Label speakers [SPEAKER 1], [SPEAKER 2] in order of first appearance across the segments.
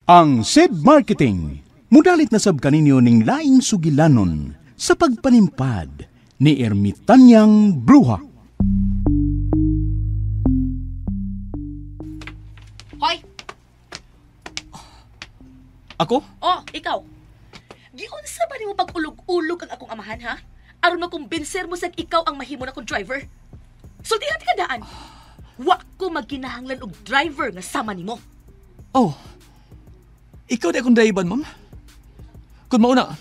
[SPEAKER 1] Ang SED Marketing, mudalit na sab kaninyo ning laing sugilanon sa pagpanimpad ni Ermitanyang Bruha.
[SPEAKER 2] Hoy!
[SPEAKER 3] Ako?
[SPEAKER 2] Oh, ikaw. Giunsa ba nimo pag-ulog-ulog ang akong amahan, ha? Aron makumbinser mo sa ikaw ang mahimo na kong driver. Sultihan ka daan. Wa ko magkinahanglan og driver nga sama nimo.
[SPEAKER 3] Oh, ikaw di akong daiban, ma'am. Kung mauna,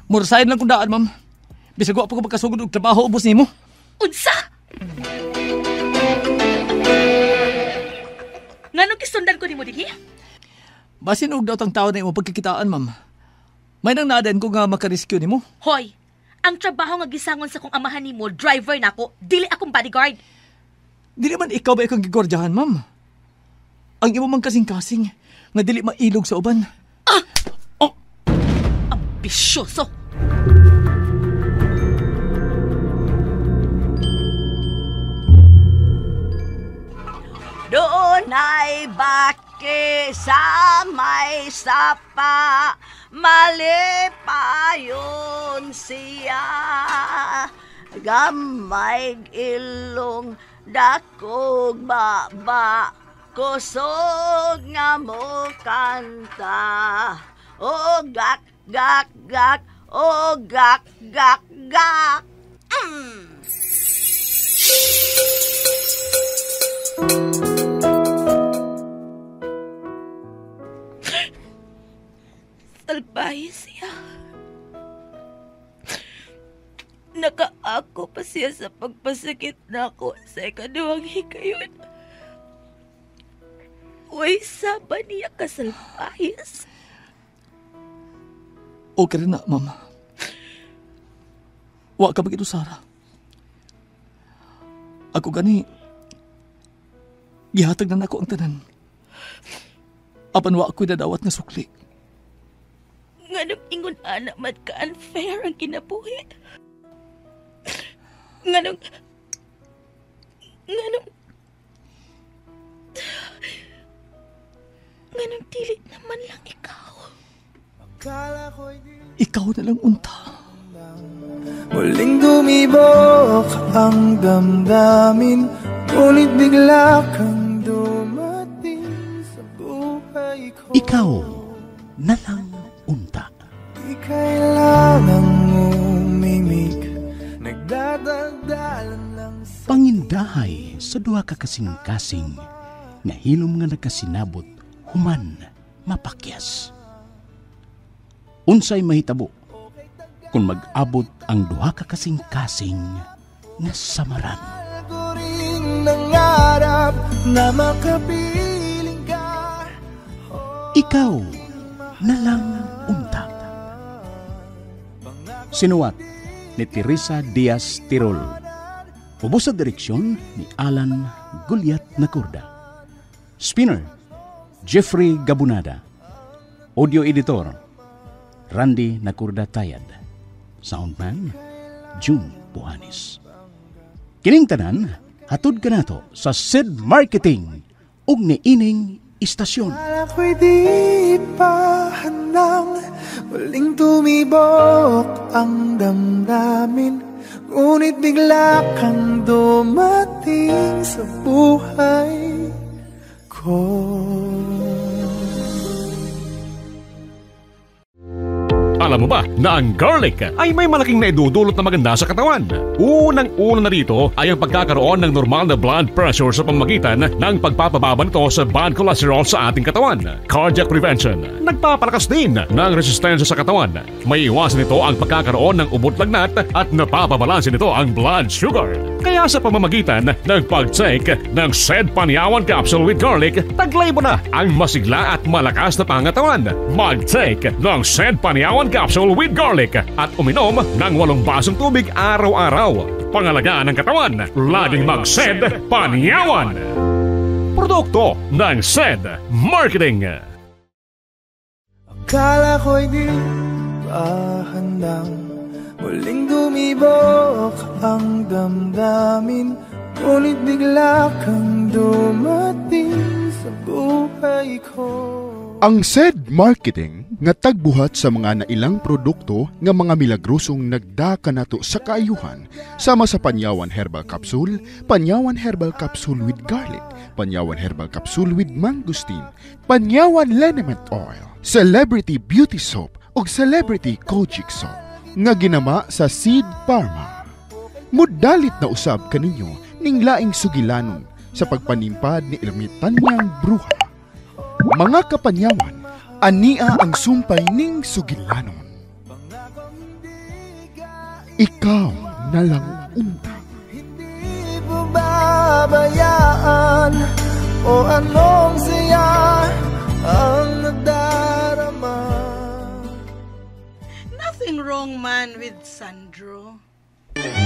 [SPEAKER 3] murasayan lang kung daan, ma'am. Bisag wa pa ko magkasugod og trabaho ubos nimo.
[SPEAKER 2] Unsa? Nganong kisundan ko nimo dinhi?
[SPEAKER 3] Basin og daw tang tao na imo pagkikitaan, ma'am. May nang naadan ko nga makarescue nimo.
[SPEAKER 2] Hoy, ang trabaho nga gisangon sa kong amahan nimo, driver nako, dili akong bodyguard.
[SPEAKER 3] Dili man ikaw ba ikong gigordyahan, ma'am? Ang imo man kasing-kasing nga dili mailog sa uban.
[SPEAKER 2] Oh! Ambisyoso! Doon ay baki sa may sapa, mali pa yun siya. Gamay ilong, dakog baba, kusog nga mo kanta. O gak, gak, gak, o gak, gak, gak. Salbahe siya. Nakaako pa siya sa pagpasakit na ako sa ikaduhang hikayon. Uy, saba niya kasalbahis.
[SPEAKER 3] Okay rin na, ma'am. Wa ka bagito, Sarah. Ako gani, gihatag na nako ang tanan. Apan wa ako'y nadawat nga sukli.
[SPEAKER 2] Nganong ingon anak mat ka-unfair ang kinabuhi. Nganong dili naman lang ikaw.
[SPEAKER 3] Ikaw na lang unta.
[SPEAKER 4] Muling dumibok ang damdamin, ngunit bigla kang dumating sa buhay ko.
[SPEAKER 1] Ikaw na lang unta.
[SPEAKER 4] Di kailangang umimik, nagdadagdalan lang sa
[SPEAKER 1] Pangindahay sa duha ka kasing-kasing nga hilom nga nagkasinabot human mapakyas. Unsay mahitabo kung mag-abot ang duha ka kasing-kasing nga samaran.
[SPEAKER 4] ko rin nangarap na makapiling ka.
[SPEAKER 1] Ikaw na lang unta. Sinuwat ni Teresa Diaz Tirol. Ubos sa direksyon ni Alan Gulyat Nakurda. Spinner, Jeffrey Gabunada. Audio editor, Randy Nakurda Tayad. Soundman, June Puhanis. Kining tanan, hatod ka nato sa SED Marketing ug niining istasyon.
[SPEAKER 4] Akala ko'y di pa handang muling tumibok ang damdamin, ngunit bigla kang dumating sa buhay ko.
[SPEAKER 5] Alam mo ba na ang garlic ay may malaking naidudulot na maganda sa katawan? Unang-una na rito ay ang pagkakaroon ng normal na blood pressure sa pamamagitan ng pagpapababa nito sa bad cholesterol sa ating katawan. Cardiac prevention. Nagpapalakas din ng resistensya sa katawan. May iwasan nito ang pagkakaroon ng ubot lagnat at napapabalansin nito ang blood sugar. Kaya sa pamamagitan ng pag-take ng SED Panyawan Capsule with Garlic, taglay mo na ang masigla at malakas na pangatawan. Mag-take ng SED Panyawan Capsule with Garlic at uminom ng 8 basong tubig araw-araw. Pangalagaan ng katawan, laging mag-SED Panyawan. Produkto ng SED Marketing.
[SPEAKER 4] Akala ko'y di pa handang muling dumibok ang damdamin, ngunit bigla kang dumating sa buhay ko.
[SPEAKER 6] Ang SED Marketing nga tagbuhat sa mga nailang produkto nga mga milagrosong nagdaka nato sa kaayuhan sama sa Panyawan Herbal Capsule, Panyawan Herbal Capsule with Garlic, Panyawan Herbal Capsule with Mangosteen, Panyawan Liniment Oil, Celebrity Beauty Soap ug Celebrity Kojic Soap nga ginama sa Seed Pharma. Mudalit na usab kaninyo ning laing sugilanon sa pagpanimpad ni Ermitanyang Bruha. Mga kapanyawan, ania ang sumpay ning sugilanon. Ikaw na lang unta.
[SPEAKER 4] Hindi mo babayaan o anong siya ang nadarama.
[SPEAKER 7] Nothing wrong man with Sandro.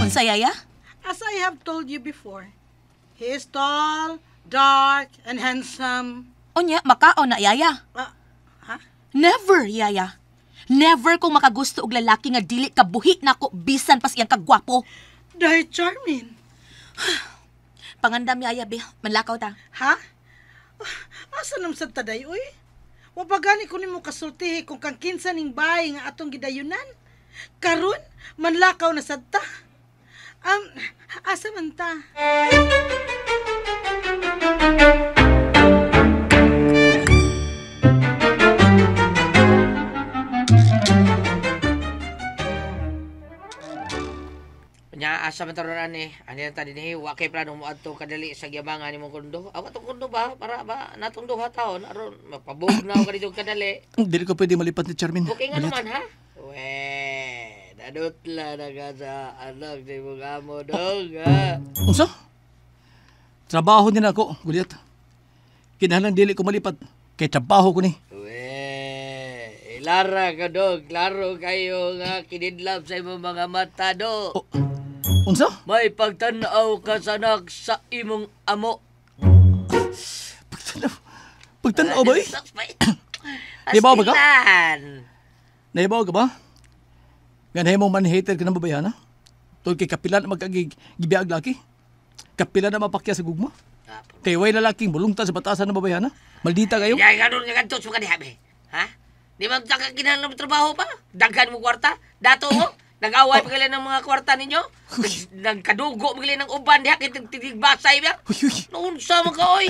[SPEAKER 2] Unsa yaya?
[SPEAKER 7] As I have told you before, he is tall, dark, and handsome.
[SPEAKER 2] Unya, makaon na yaya.
[SPEAKER 7] Ha?
[SPEAKER 2] Never, yaya. Never kong makagusto og lalaki nga dili kabuhi nako bisan pa siyang kagwapo.
[SPEAKER 7] Dahil charming.
[SPEAKER 2] Pangandam yaya, be. Manlakaw ta.
[SPEAKER 7] Ha? Asa nam sa taday, uy? Wapagani ko nimo kasultihi kung kang kinsa ning bahay nga atong gidayunan. Karon, manlakaw na sad ta. Asa man ta?
[SPEAKER 8] Nya asa man taron ani? Ani ta dinhi wa kay plano mo adto kadali sa giyabangan nimong kundo. Awa tong kundo ba para ba natong duha taon aron mapabugnaw ka dito kadali.
[SPEAKER 3] Dili ko pwede malipat ni Charmin.
[SPEAKER 8] Okay nga naman ha. We, dadutla na ka sa anak ni mong amo dong ha.
[SPEAKER 3] Unsa? Trabaho din ako, gulyat. Kinahanglan dili ko malipat kay trabaho ko ni.
[SPEAKER 8] We, ilara ka dong. Klaro kayo nga kinidlap sa imong mga mata do.
[SPEAKER 3] Oh. Unsa?
[SPEAKER 8] May pagtanaw ka sa anak sa imong amo.
[SPEAKER 3] Pagtanaw ba eh? Naibaw ba ka? Naibaw ka ba? Ganay mong man-hater ka ng babayana? Tungkol kay kapila na magkagibiyag laki? Kapila na mapakya sa gugma? Kay way lalaking bulungtan sa batasan ng babayana? Maldita kayo?
[SPEAKER 8] Yan, ganun nga gantos mo ka nihabi. Ha? Di ba kinahanglan mo trabaho pa? Daghan mo kwarta? Dato mo? Nag-away pa kayo ng mga kwarta ninyo? Nagkadugo mo kayo ng uban diha kitang titigbasay ba? Noon sa mga oy.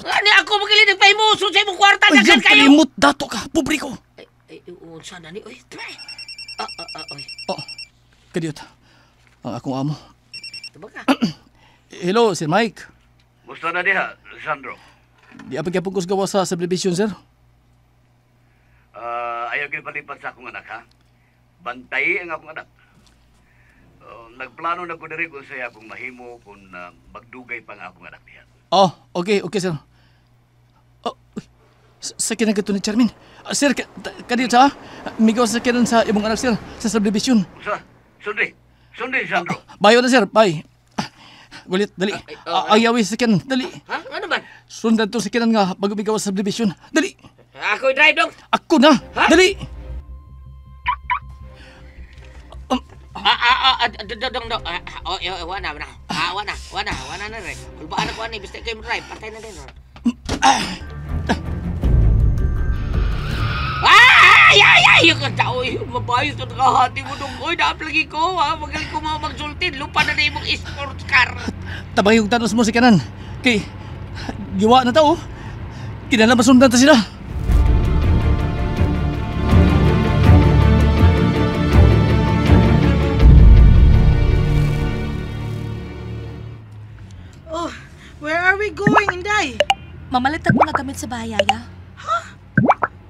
[SPEAKER 8] Ani ako mo kayo nagpahimuso sa imong kwarta daghan kayo.
[SPEAKER 3] Kalimut dato ka, publiko.
[SPEAKER 8] Ay, unsa na ni oy? Oy.
[SPEAKER 3] Oh, kadiyot. Ang akong amo.
[SPEAKER 8] Diba ka?
[SPEAKER 3] Hello, Sir Mike.
[SPEAKER 9] Gusto na diha, Sandro.
[SPEAKER 3] Di apag kapag gawa sa subdivision, sir?
[SPEAKER 9] Ayaw kayo palipat sa akong anak, ha? Bantay ang akong anak. Nagplano na ko diri kung saya akong mahimo kung magdugay pa nga akong anak diha.
[SPEAKER 3] Oh, okay, sir. Oh, sa kinagato ni Charmin. Sir, kadiyot sa migaw sa kinan sa imong anak, sir, sa subdivision.
[SPEAKER 9] Sundi, Sandro.
[SPEAKER 3] Bayo na, sir, bye. Gulit, dali. Ayawi sa kinan, dali.
[SPEAKER 8] Ha? Ano man?
[SPEAKER 3] Sundan to sa kinan nga bago migaw sa subdivision. Dali.
[SPEAKER 8] Ako drive dong.
[SPEAKER 3] Ako na, dali.
[SPEAKER 8] Wana na rin. Ulbaan ako ani, basta kayo drive, patay na din. Ay! Yung tao, mabayo ito nakahati mo nung, oy, naaplagi ko, ha? Magaling ko mga magsultin, lupa na na yung sports car.
[SPEAKER 3] Tabay yung tanos mo sa kanan. Kay, giwa na tao. Kinala masundan ta sila.
[SPEAKER 7] Oh, where are we going, Inday?
[SPEAKER 2] Mamalitag mga gamit sa bahay, yaya.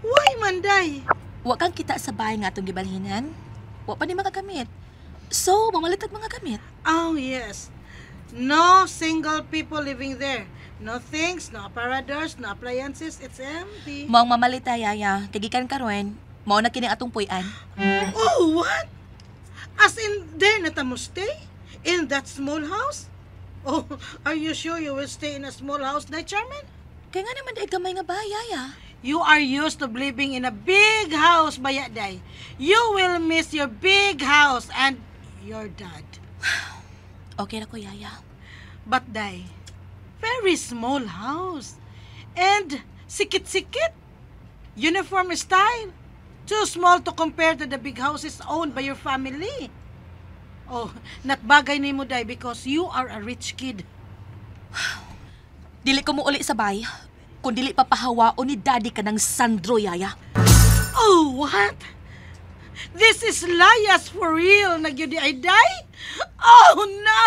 [SPEAKER 7] Why, Manday?
[SPEAKER 2] Wa kang kita sa bahay nga atong gibalhinan. Wa pa ni makagamit. So, mamalitag mga gamit.
[SPEAKER 7] Oh, yes. No single people living there. No things, no aparators, no appliances. It's empty.
[SPEAKER 2] Maong mamalita, yaya. Kagikan karon, mao na kining atong puy-an.
[SPEAKER 7] Oh, what? As in, there na tamo stay? In that small house? Oh, are you sure you will stay in a small house, Day Charmin?
[SPEAKER 2] Kaya nga naman dahil gamay nga bahay, yaya.
[SPEAKER 7] You are used to living in a big house, Bayaday. You will miss your big house and your dad.
[SPEAKER 2] Okay na ko, yaya.
[SPEAKER 7] But, Day, very small house. And sikit-sikit. Uniform style. Too small to compare to the big houses owned by your family. Oh, not bagay ni mo, day, because you are a rich kid.
[SPEAKER 2] Dili ko mo uli sa bay. Kung dili papahawao ni daddy ka ng Sandro, yaya.
[SPEAKER 7] Oh, what? This is layas for real, nagyudi ay day? Oh, no!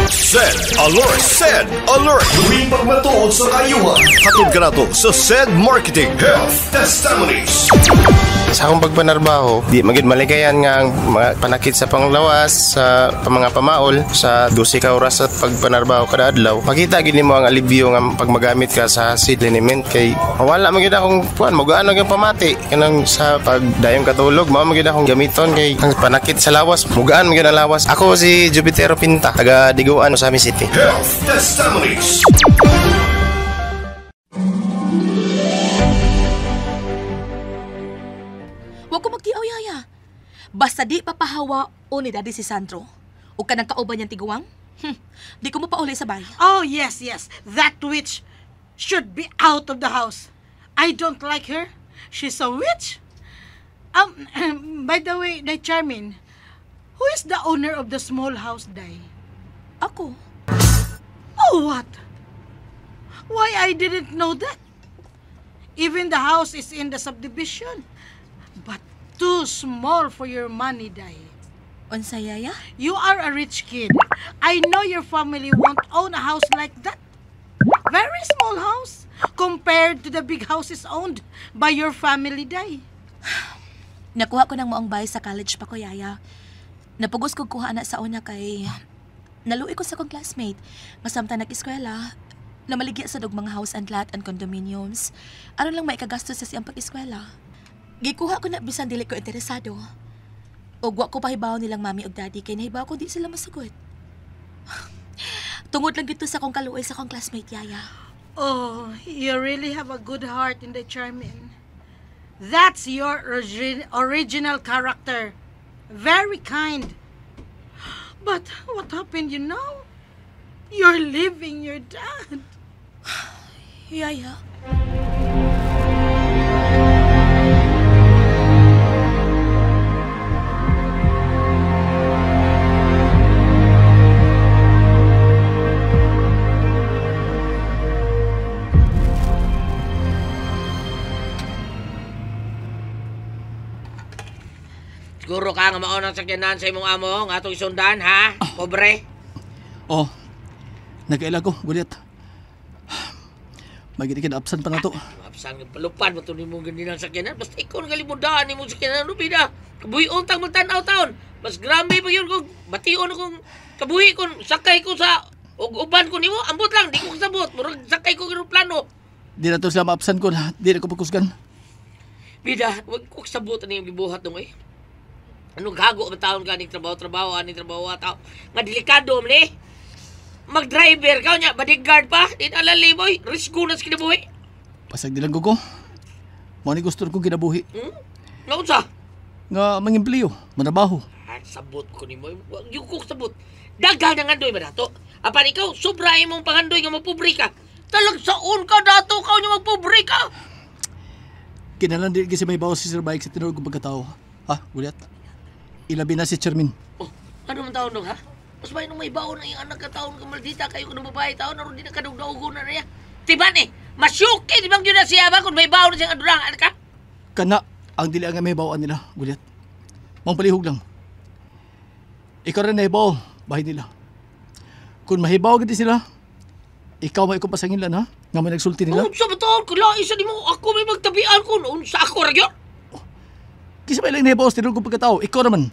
[SPEAKER 10] SED Alert! SED Alert! Huwing pagmatuod sa kayuhan. Hatid ka na to sa SED Marketing Health Testimonies.
[SPEAKER 11] Sa akong pagpanarbaho, di magid maligayan nga ang mga panakit sa panglawas, sa mga pamaol, sa 12 ka oras at pagpanarbaho kada adlaw. Makita gid nimo ang alibyo nga pag magamit ka sa seed liniment kay wala magid akong magaan ang pamati kanang sa pagdayong katulog, mao magid akong gamiton kay ang panakit sa lawas, mugaan magid ang lawas. Ako si Jupitero Pinta, taga Diguan, Osami City.
[SPEAKER 10] Health Testimonies.
[SPEAKER 2] Huwag ko magtiaw, yaya. Basta di papahawa o ni daddy si Sandro. O ka nang kauban niyang tiguang, di ko mo pa uli sa bay.
[SPEAKER 7] Oh, yes, yes. That witch should be out of the house. I don't like her. She's a witch. By the way, Day Charmin, who is the owner of the small house, Day?
[SPEAKER 2] Ako.
[SPEAKER 7] Oh, what? Why I didn't know that? Even the house is in the subdivision. But too small for your money, Day.
[SPEAKER 2] Unsa, yaya?
[SPEAKER 7] You are a rich kid. I know your family won't own a house like that. Very small house compared to the big houses owned by your family, Day.
[SPEAKER 2] Nakuha ko ng moong bahay sa college pa ko, yaya. Napugos ko kuha na sa una kay naluwi ko sa kong classmate. Masamta nag-eskwela. Namaligya sa dog mga house and lot and condominiums. Aron lang maikagastos sa siyang pag-eskwela. Gikuha ko na bisan dili ko interesado. Ugwa ko pahibaw nilang mami og daddy kay nahibaw ko di sila masagot. Tungod lang dito sa kong kaluoy sa kong classmate, yaya.
[SPEAKER 7] Oh, you really have a good heart in the Charmin. That's your original character. Very kind. But what happened, you know? You're leaving your dad.
[SPEAKER 2] Yaya.
[SPEAKER 8] Siguro ka nga maunang sakyanan sa imong amo nga atong isundan, ha? Pobre.
[SPEAKER 3] Oh, nagkaila ko, gulit. Magitikid absent pa na to.
[SPEAKER 8] Absent ng palupad mo ito ni mong ganyan sakyanan. Basta ikaw ang galimudaan ni mong sakyanan, Rubida. Kabuhion tang magtanaw taon. Mas grabe pa yun kung bation akong kabuhi kung sakay ko sa uban ko ni mo. Ambot lang, di ko kasabot. Murag sakay ko plano.
[SPEAKER 3] Di na to sila ma-absent ko. Di na ko pagkusgan.
[SPEAKER 8] Bida, wag ko kasabot na yung gibuhat nung eh. Anong gago ang taon ka aning trabaho tao. Nga delikado man eh. Mag-driver ka niya, bodyguard pa. Di na alaliboy, risko na sa kinabuhi.
[SPEAKER 3] Pasag dilang ko. Mao ni gusto ko kinabuhi.
[SPEAKER 8] Nga sa?
[SPEAKER 3] Nga mangimpleo, manabaho.
[SPEAKER 8] Sabot ko ni mo. Yung ko sabot. Daga na nga doy ba dato? Apan ikaw, sobra mong pangandoy nga mapobre ka. Talag saon ka dato ka niya magpobre ka.
[SPEAKER 3] Kinalan din kasi may bawas si Sir Bike sa tinurog kong pagkatao. Ha, gulit? Ilabi na si Charmin.
[SPEAKER 8] Oh, ano man taon ha? Mas may nung may baon na yung anak ka taon ka maldita kayo kung babae taon naroon din na kadugdaogon na niya. Tiban eh, masyuki di bang yun na siya ba kung may baon na siyang adurang anak ka?
[SPEAKER 3] Kana, ang dili ang may bawaan nila, gulit. Mang palihog lang. Ikaw rin nahibaw, bahay nila. Kung mahibaw gati sila, ikaw may kupasangin lang ha? Nga may nagsulti nila.
[SPEAKER 8] Sa bataon, kala isa di mo ako may magtabian ko noon sa ako ragyo.
[SPEAKER 3] Kasi may lang nahibaw sa tinurog kong pagkatao, ikaw naman.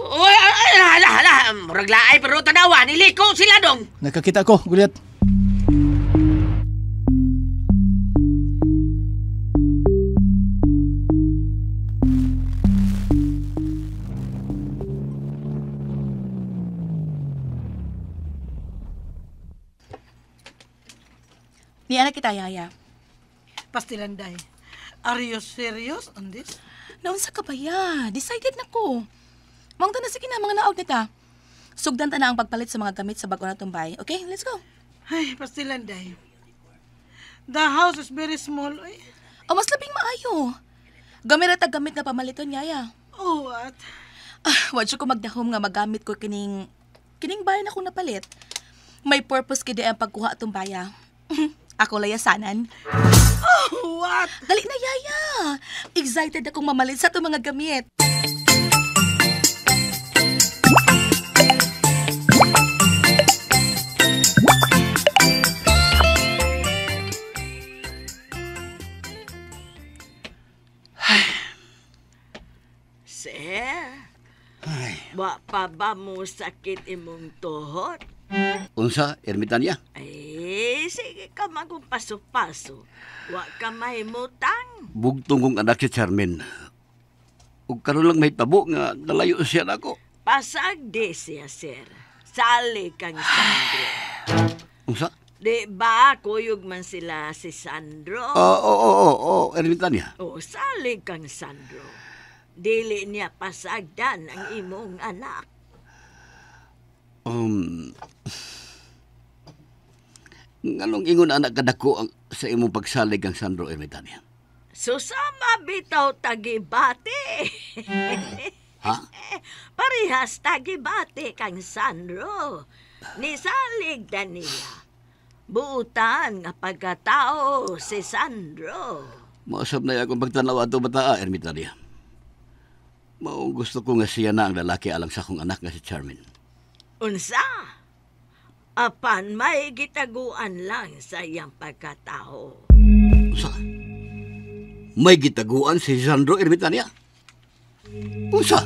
[SPEAKER 8] Uy, hala, muraglaay pero tanawa, niliko sila dong.
[SPEAKER 3] Nakakita ko, gulit.
[SPEAKER 2] Ni anak kita, yaya.
[SPEAKER 7] Pastilanday, are you serious on this?
[SPEAKER 2] Naunsa ka ba ya? Decided na ko. Mangta na sige na mga naog nita. Sugdan ta na ang pagpalit sa mga gamit sa bago na tumbay. Okay, let's go.
[SPEAKER 7] Ay, Pastilanday, The house is very small, oy.
[SPEAKER 2] O mas labing maayo. Gamit at gamit na pamaliton yaya.
[SPEAKER 7] Oh, what?
[SPEAKER 2] Wad siya ko magdahom nga magamit ko kining bayan akong napalit. May purpose kidi ang pagkuha atong baya. Ako layasanan.
[SPEAKER 7] Oh, what?
[SPEAKER 2] Dali na yaya. Excited akong mamalit sa itong mga gamit.
[SPEAKER 8] Sir, wa pa ba mo sakit imong tuhod?
[SPEAKER 9] Unsa, Ermitanya?
[SPEAKER 8] Ay, sige ka magpaso-paso. Wa ka mahimutang.
[SPEAKER 9] Bugtong kong anak si Charmin. Ug karon lang may tabo nga nalayo siya nako.
[SPEAKER 8] Pasag di siya, sir. Sali kang Sandro.
[SPEAKER 9] Unsa?
[SPEAKER 8] Di ba kuyog man sila si Sandro?
[SPEAKER 9] Oo, Ermitanya.
[SPEAKER 8] O, sali kang Sandro. Dili niya pasagdan ang imong anak.
[SPEAKER 9] Nganong ingon anak kadako sa imong pagsalig ang Sandro, Ermitanya?
[SPEAKER 8] Susama bitaw tagibate.
[SPEAKER 9] Ha?
[SPEAKER 8] Parehas tagibate kang Sandro. Nisalig na niya. Buutan nga pagkatao si Sandro.
[SPEAKER 9] Mausap na akong pagtanaw ato bata, Ermitanya. Maong gusto ko nga siya na ang lalaki alang sa akong anak nga si Charmin.
[SPEAKER 8] Unsa? Apan may gitaguan lang sa iyang pagkatao.
[SPEAKER 9] Unsa? May gitaguan si Sandro, Ermitanya? Unsa?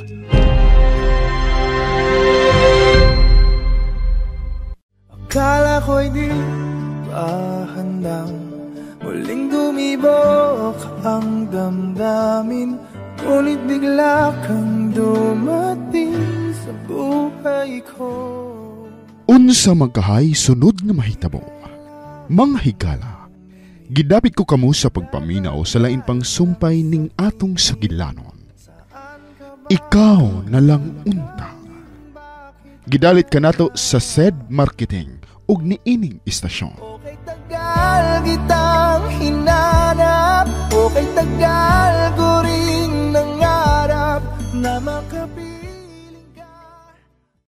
[SPEAKER 4] Akala ko'y di pa handang muling dumibok ang damdamin. Ngunit bigla kang dumating sa buhay ko.
[SPEAKER 6] Unsa magkahay sunod nga mahitabo. Mga higala, gidapit ko kamo sa pagpaminaw sa lain pang sumpay ning atong sugilanon. Ikaw na lang unta. Gidalit ka nato sa SED Marketing ug niining istasyon.
[SPEAKER 4] Okay, tagal kitang hinanap. Okay, tagal